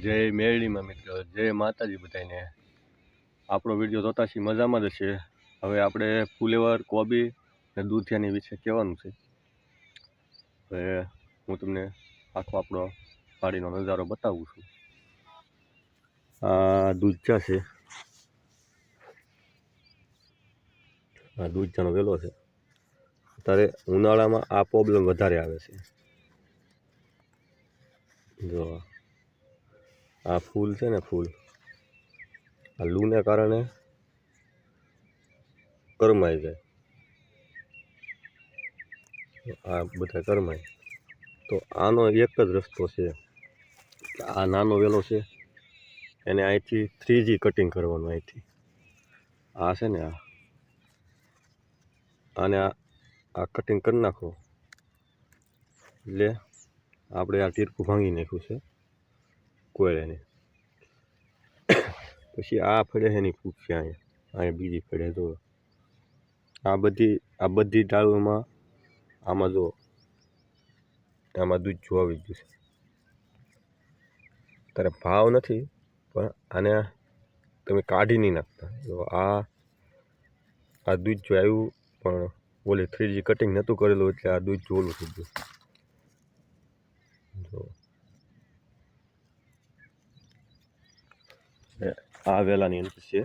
જય મેરડીમાં મિત્રો, જય માતાજી બધાને। આપણો વિડીયો જોતા છીએ મજામાં જ છે। હવે આપણે ફુલેવર કોબી અને દૂધિયાની વિશે કહેવાનું છે। હવે હું તમને આખો આપણો વાડીનો નજારો બતાવું છું। આ દૂધિયા છે, આ દૂધિયાનો વેલો છે। અત્યારે ઉનાળામાં આ પ્રોબ્લેમ વધારે આવે છે। જો આ ફૂલ છે ને, ફૂલ આ લૂને કારણે કરમાઈ જાય, આ બધા કરમાય। તો આનો એક જ રસ્તો છે કે આ નાનો વેલો છે એને અહીંથી 3G કટિંગ કરવાનું। અહીંથી આ છે ને, આને આ કટિંગ કરી નાખો એટલે આપણે આ તીરકું ભાંગી નાખ્યું છે કોયડાને। પછી આ ફળે છે એની ફૂટ છે, અહીંયા બીજી ફળે જો આ બધી ડાળોમાં આમાં જો આમાં દૂધ આવી ગયું છે। ત્યારે ભાવ નથી પણ આને તમે કાઢી નહીં નાખતા। જો આ દૂધ જો આવ્યું પણ ઓલી 3G કટિંગ નહોતું કરેલું એટલે આ દૂધ ઓલું થઈ ગયું। જો આ વેલાની અંદર છે,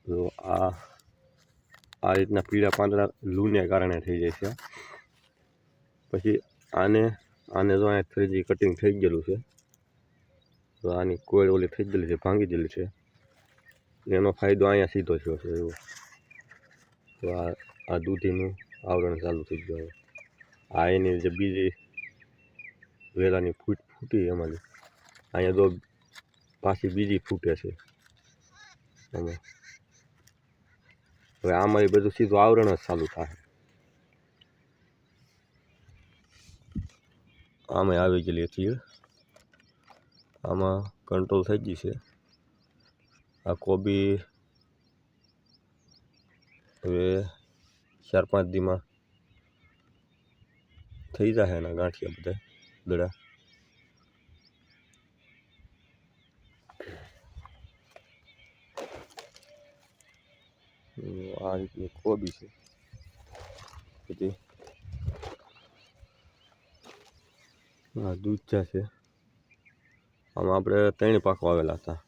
જો આ રીતના પીળા પાંદડા લૂને કારણે થઈ જાય છે। પછી આને જો અહીંયા 3G કટિંગ થઈ ગયેલું છે, તો આની કોળ ઓલી થઈ ગયેલી છે, ભાંગી ગયેલી છે, એનો ફાયદો અહીંયા સીધો થયો છે। એવો તો આ દૂધીનું આવરણ ચાલુ થઈ ગયું। આ એની જે બીજી વેલાની ફૂટી એમાંની અહીંયા જો પાછી બીજી ફૂટે છે આમાં। હવે આમાં એ બધું સીધું આવરણ જ ચાલુ થાય। આમાં આવી ગયેલી હતી, આમાં કંટ્રોલ થઈ ગઈ છે। આ કોબી હવે 4-5 દીમાં થઈ જાય એના ગાંઠિયા બધા દડા। આ રીતની કોબી છે બધી। આ દૂધિયા છે, આમાં આપણે 3 પાક વાવેલા હતા,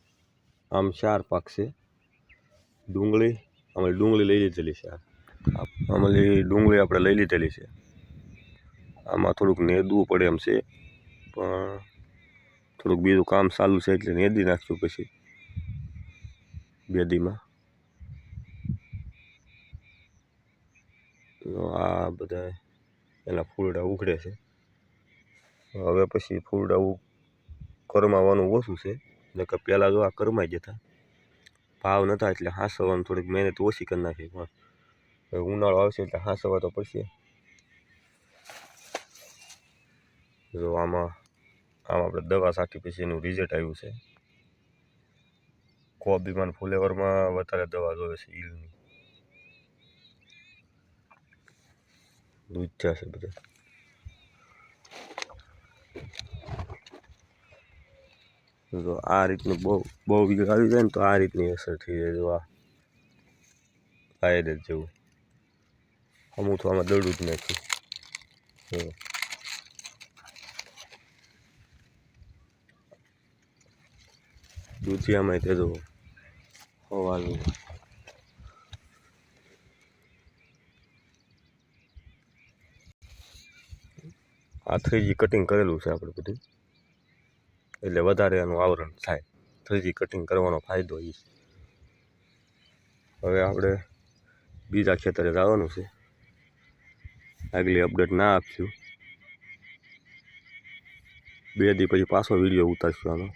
આમ 4 પાક છે। ડુંગળી આમાં ડુંગળી લઈ લીધેલી છે, આમાં ડુંગળી આપણે લઈ લીધેલી છે। આમાં થોડુંક નેદવું પડે એમ છે પણ થોડુંક બીજું કામ ચાલુ છે એટલે નેદી નાખશું પછી 2 દીમાં। આ બધા એના ફૂલડા ઉઘડે છે। હવે પછી ફૂલડા કરમાવાનું ઓછું છે, નકર પહેલાં જો આ કરમાઈ જતા, ભાવ નહોતા એટલે હાંસવાનું થોડીક મહેનત ઓછી કરી નાખી, પણ હવે ઉનાળો આવશે એટલે હાંસવા તો પડશે। જો આમાં આપણે દવા છાંટી પછી એનું રિઝલ્ટ આવ્યું છે। કોબીમાં ફુલેવરમાં વધારે દવા જોવે છે ઈલની। દૂધિયા છે બધા, જો આ રીતનું બહુ વીઘ આવી જાય ને તો આ રીતની અસર થઈ જાય। જો આ વાયરસ જેવું અમુક તો આમાં દડું જ નાખ્યું। દૂધિયામાં તે જો હવાલું આ 3G કટિંગ કરેલું છે આપણે બધું, એટલે વધારે એનું આવરણ થાય। 3G કટિંગ કરવાનો ફાયદો એ છે। હવે આપણે બીજા ખેતરે જવાનું છે, આગલી અપડેટ ના આપશું, 2 દી પછી પાછો વિડીયો ઉતારશું આનો।